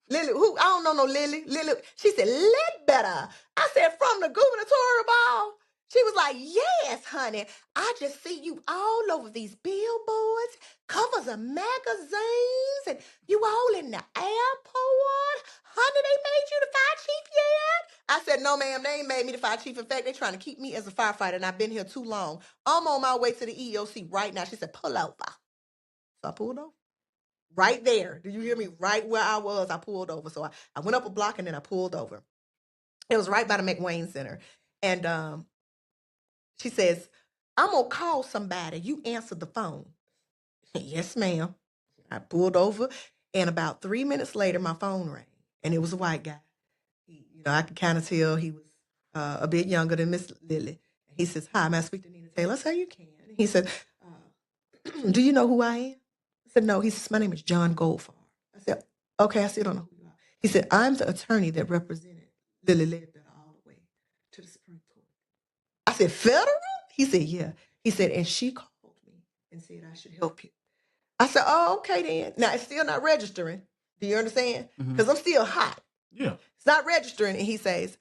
Lily who? I don't know no Lily. Lily. She said, Ledbetter. I said, from the gubernatorial ball? She was like, yes, honey. I just see you all over these billboards, covers of magazines, and you all in the airport. Honey, they made you the fire chief yet? I said, no, ma'am, they ain't made me the fire chief. In fact, they're trying to keep me as a firefighter, and I've been here too long. I'm on my way to the EEOC right now. She said, pull over. So I pulled over. Right there. Do you hear me? Right where I was, I pulled over. So I went up a block, and then I pulled over. It was right by the McWayne Center. And she says, I'm going to call somebody. You answer the phone. Yes, ma'am. I pulled over, and about 3 minutes later, my phone rang, and it was a white guy. I could kind of tell he was a bit younger than Miss Lily. He says, hi, may I speak to Nina Taylor? I said, you can. He said, do you know who I am? I said, no. He says, my name is John Goldfarb. I said, okay, I still don't know who you are. He said, I'm the attorney that represented Lily Ledbetter all the way to the Supreme Court. I said, federal? He said, yeah. He said, and she called me and said I should help you. I said, oh, okay then. Now, it's still not registering. Do you understand? Because I'm still hot. Yeah. It's not registering. And he says,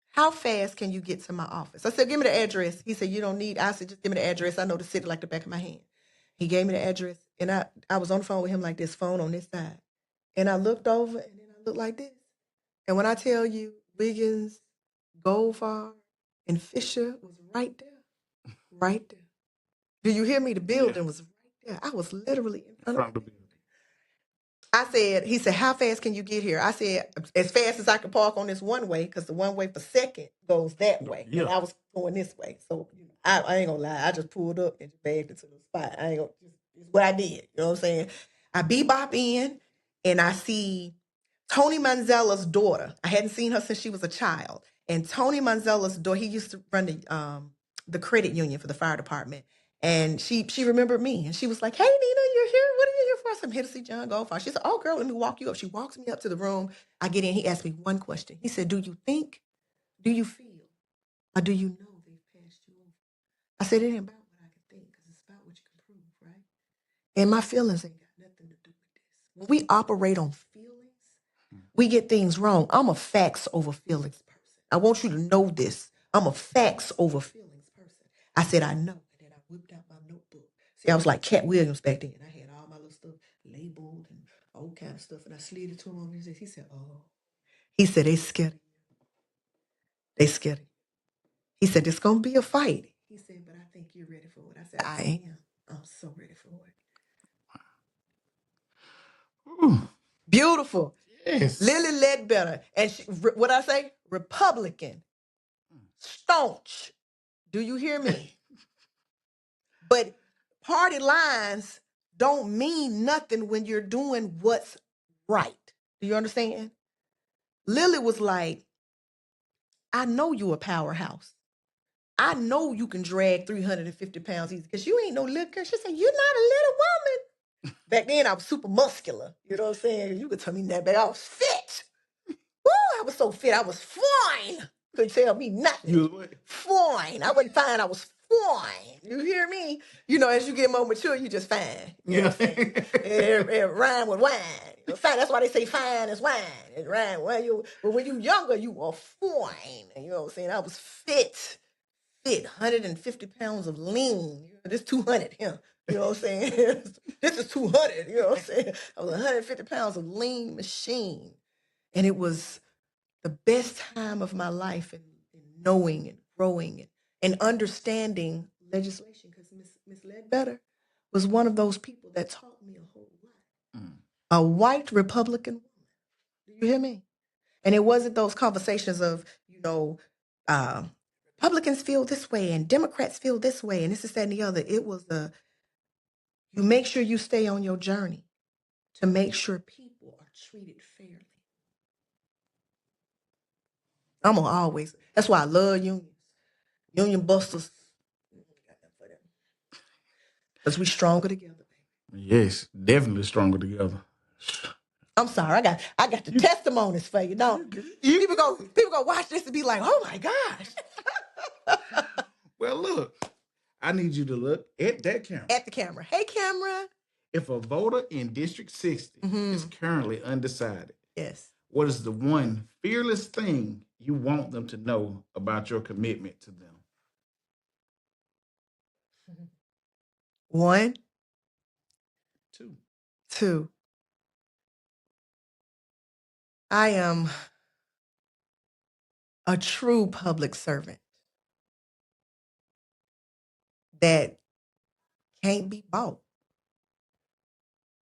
how fast can you get to my office? I said, give me the address. He said, you don't need, I said, just give me the address. I know the city like the back of my hand. He gave me the address. And I was on the phone with him like this, phone on this side. And I looked over and then I looked like this. And when I tell you, Wiggins, Goldfarb, and Fisher was right there. Right there. Do you hear me? The building was right there. I was literally in front of the building. he said, how fast can you get here? I said, as fast as I can park on this one way, because the one way for second goes that way. Yeah. And I was going this way. So I ain't gonna lie. I just pulled up and bagged it to the spot. I ain't gonna, it's what I did. You know what I'm saying? I bebop in and I see Tony Manzella's daughter. I hadn't seen her since she was a child. And Tony Manzella's daughter, he used to run the credit union for the fire department. And she remembered me, and she was like, "Hey, Nina, you're here. What are you here for?" I said, "I'm here to see John Goldfire." She said, "Oh, girl, let me walk you up." She walks me up to the room. I get in. He asked me one question. He said, "Do you think? Do you feel? Or do you know they've passed you over?" I said, "It ain't about what I can think, because it's about what you can prove, right? And my feelings ain't got nothing to do with this. When we operate on feelings, we get things wrong. I'm a facts over feelings person. I want you to know this. I'm a facts over feelings person." I said, "I know." And then I whipped out my notebook. See, I was like Cat Williams back then. I had all my little stuff labeled and all kind of stuff. And I slid it to him. He said, "Oh." He said, "They scared of you. They scared of you." He said, "It's going to be a fight." He said, "But I think you're ready for it." I said, "I am. I'm so ready for it." Ooh, Beautiful. yes. Lily Ledbetter. And what I say? Republican. Staunch. Do you hear me? But party lines don't mean nothing when you're doing what's right. Do you understand? Lily was like, "I know you a powerhouse. I know you can drag 350 pounds easy, because you ain't no little girl." She said, "You're not a little woman." Back then, I was super muscular. You know what I'm saying? You could tell me that, but I was fit. Woo, I was so fit. I was fine. Couldn't tell me nothing. You was what? Fine. I wasn't fine. I was fine. You hear me? You know, as you get more mature, you just fine. You know what I'm saying? It rhyme with wine. You know, fine. That's why they say fine is wine. It rhyme. But when you younger, you are fine. You know what I'm saying? I was fit. 150 pounds of lean. This 200 here. You know what I'm saying? This is 200. You know what I'm saying? I was 150 pounds of lean machine. And it was the best time of my life in knowing and growing and understanding legislation, because Miss Ledbetter was one of those people that taught me a whole lot. A white Republican woman. Do you hear me? And it wasn't those conversations of, uh, Republicans feel this way and Democrats feel this way and this, that, and the other. It was you make sure you stay on your journey to make sure people are treated fairly. I'm gonna always. That's why I love unions. Union busters. Because we stronger together, baby. Yes, definitely stronger together. I'm sorry, I got the testimonies for you. No, people go watch this and be like, "Oh my gosh." Well, look, I need you to look at that camera. At the camera. Hey, camera. If a voter in District 60 is currently undecided, yes, what is the one fearless thing you want them to know about your commitment to them? One, Two. two. I am a true public servant that can't be bought.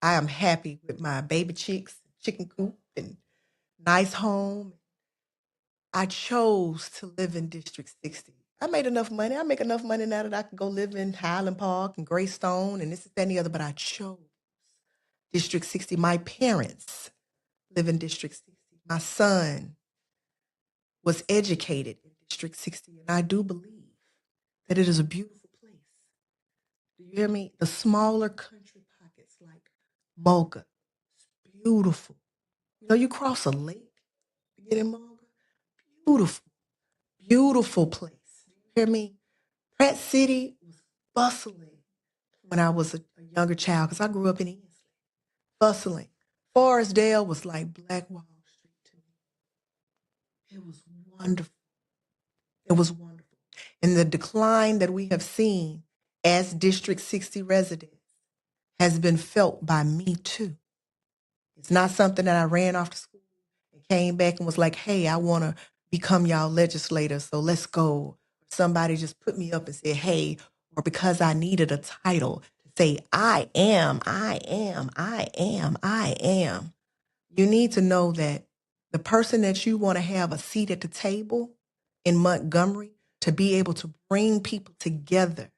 I am happy with my baby chicks, chicken coop, and nice home. I chose to live in District 60. I made enough money. I make enough money now that I can go live in Highland Park and Greystone and this, that, and the other, but I chose District 60. My parents live in District 60. My son was educated in District 60, and I do believe that it is a beautiful place. Do you hear me? The smaller country pockets like Mocha, it's beautiful. You cross a lake to get in Mocha. Beautiful, beautiful place. Do you hear me? Pratt City was bustling when I was a younger child, because I grew up in Ensley. Bustling. Forestdale was like Black Wall Street to me. It was wonderful. It was wonderful. And the decline that we have seen as District 60 residents has been felt by me too. It's not something that I ran off to school and came back and was like, "Hey, I want to become y'all legislators, so let's go." Somebody just put me up and said, "Hey," or because I needed a title to say, I am, you need to know that the person that you want to have a seat at the table in Montgomery to be able to bring people together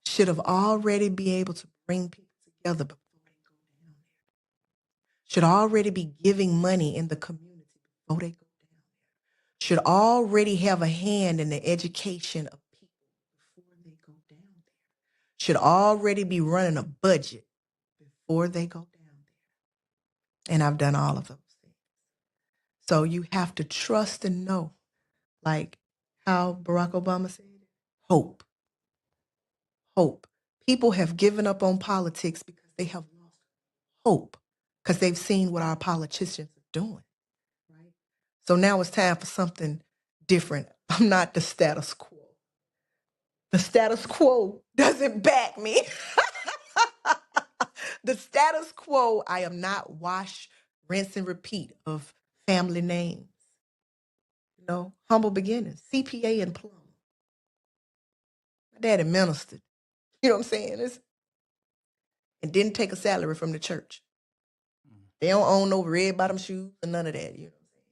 should have already be able to bring people together before they go down there. Should already be giving money in the community before they go down there. Should already have a hand in the education of people before they go down there. Should already be running a budget before they go down there. And I've done all of those things. So you have to trust and know, like how Barack Obama said, hope. Hope. People have given up on politics because they have lost hope because they've seen what our politicians are doing. Right? So now it's time for something different. I'm not the status quo. The status quo doesn't back me. The status quo, I am not wash, rinse, and repeat of family names. You know, humble beginnings, CPA and plumber. My daddy ministered. You know what I'm saying? And didn't take a salary from the church. They don't own no red bottom shoes or none of that. You know what I'm saying?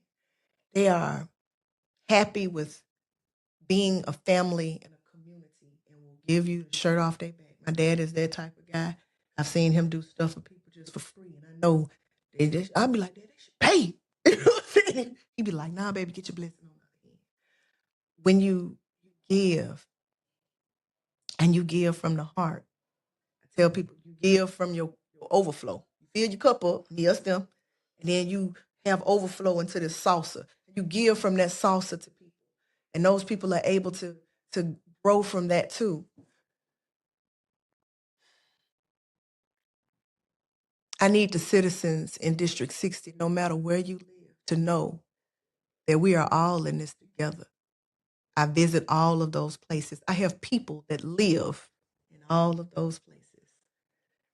They are happy with being a family and a community and will give you the shirt off their back. My dad is that type of guy. I've seen him do stuff for people just for free. And I know I'll be like, Dad, they should pay. You know what I'm saying? He'd be like, nah, baby, get your blessing on the end. When you give and you give from the heart, I tell people you give from your overflow. You fill your cup up, yes, them, and then you have overflow into this saucer. You give from that saucer to people. And those people are able to grow from that too. I need the citizens in District 60, no matter where you live, to know that we are all in this together. I visit all of those places. I have people that live in all of those places.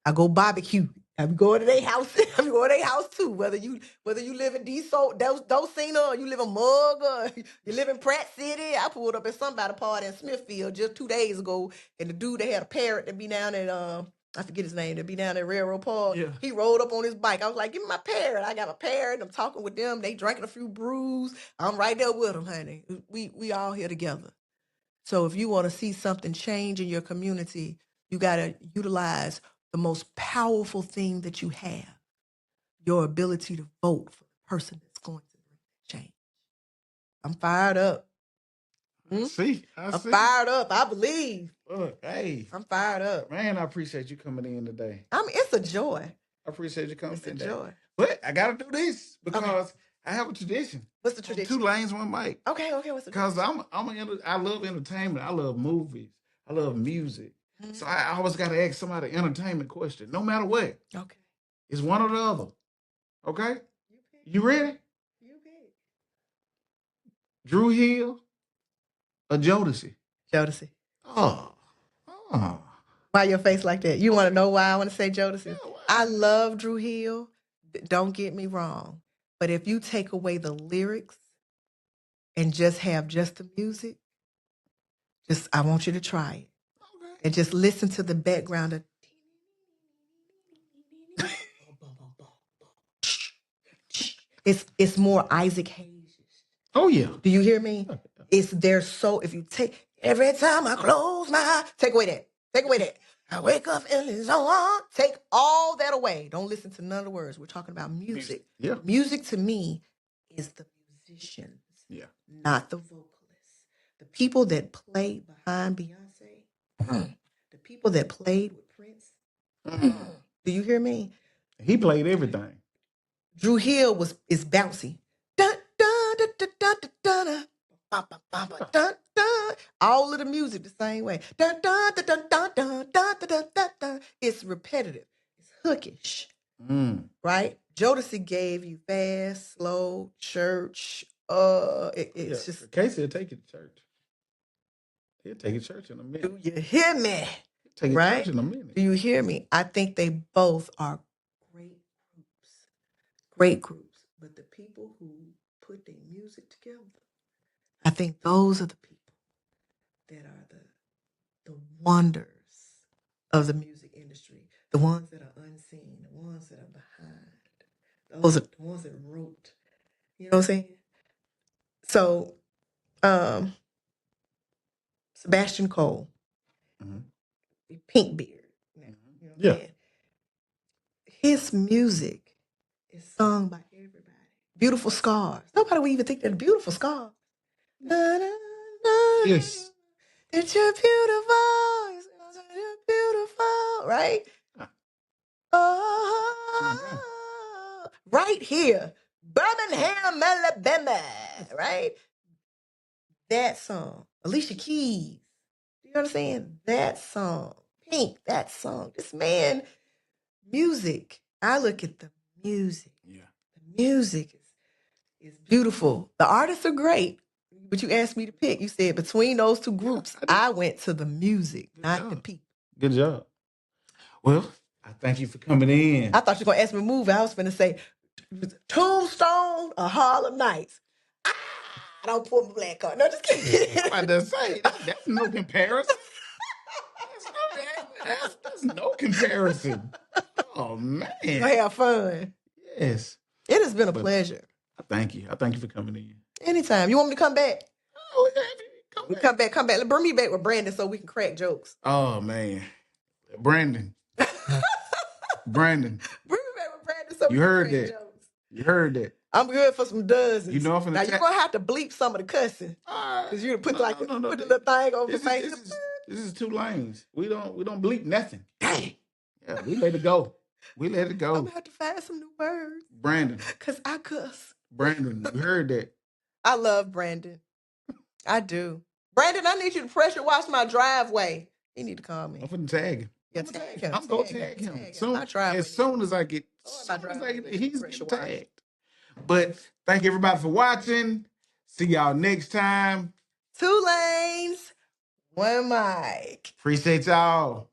I go barbecue. I'm going to their house. I'm going to their house too. Whether you live in Dosina, or you live in Mug, or you live in Pratt City. I pulled up at somebody's party in Smithfield just 2 days ago, and the dude that had a parrot that be down at I forget his name, that be down at Railroad Park. Yeah. He rode up on his bike. I was like, give me my parrot. I got a parrot. I'm talking with them. They drinking a few brews. I'm right there with them, honey. We all here together. So if you want to see something change in your community, you got to utilize the most powerful thing that you have, your ability to vote for the person that's going to bring that change. I'm fired up. I see. I'm fired up. I believe. Look, hey. I'm fired up. Man, I appreciate you coming in today. It's a joy. I appreciate you coming in today. It's a joy. But I got to do this because I have a tradition. What's the tradition? 2 lanes, 1 mic. Okay. What's the Because I love entertainment. I love movies. I love music. Mm-hmm. So I always got to ask somebody an entertainment question, no matter what. Okay. It's one or the other. Okay? You ready? You pick. Drew Hill or Jodeci? Jodeci. Oh. Why your face like that? You want to know why I want to say Jodeci? Yeah, I love Drew Hill. Don't get me wrong. But if you take away the lyrics and just have just the music, I want you to try it. Okay. And just listen to the background of it's more Isaac Hayes. Oh yeah. Do you hear me? If you take every time I close my eyes, take away that. I wake up and it's on. Take all that away. Don't listen to none of the words. We're talking about music. Yeah. Music to me is the musicians. Yeah. Not the vocalists. The people that play behind Beyonce. The people that played with Prince. Do you hear me? He played everything. Drew Hill is bouncy. Dun, dun, dun, dun, dun, dun, dun. Dun, dun, dun. All of the music the same way. Dun, dun, dun, dun, dun, dun, dun, dun, dun, dun. It's repetitive. It's hookish. Right? Jodeci gave you fast, slow, church. It's just. Casey will take you to church. He'll take you to church in a minute. Do you hear me? Take you to church in a minute. Do you hear me? I think they both are great groups. Great groups. But the people who put their music together, I think those are the people that are the wonders of the music industry. industry, the ones that are unseen, the ones that are behind, those are the ones that wrote. You know what I'm saying? So, Sebastian Cole, Pink Beard. You know what I'm saying? His music is sung by everybody. Beautiful Scars. Nobody would even think that beautiful scars. Yes. That you're beautiful. You're beautiful, right? Oh, right here. Birmingham, Alabama, right? That song. Alicia Keys. You understand? That song. Pink, that song. This man, music. I look at the music. Yeah. The music is beautiful. The artists are great. But you asked me to pick. You said between those two groups, I went to the music, not the people. Good job. Well, I thank you for coming in. I thought you were going to ask me a movie. I was going to say Tombstone or Harlem Nights. I don't pull my black card. No, just kidding. I'm about to say, that's no comparison. That's no comparison. Oh, man. I have fun. Yes. It has been a pleasure. I thank you. I thank you for coming in. Anytime. You want me to come back? Oh, yeah. Come back. Bring me back with Brandon so we can crack jokes. Oh, man. Brandon. Brandon. Bring me back with Brandon so we You can heard crack that. jokes. You heard that. I'm good for some dozens. You know I'm finna now you're gonna have to bleep some of the cussing. Cause you put put the little thing over the face. This is 2 lanes. We don't bleep nothing. Dang. Yeah, we let it go. We let it go. I'm gonna have to find some new words. Brandon. Cause I cuss. Brandon, you heard that. I love Brandon. I do. Brandon, I need you to pressure wash my driveway. You need to call me. I'm finna tag him. Yeah, tag him. I'm gonna tag him. As soon as I get, he's getting tagged. But thank everybody for watching. See y'all next time. 2 lanes, 1 mic. Appreciate y'all.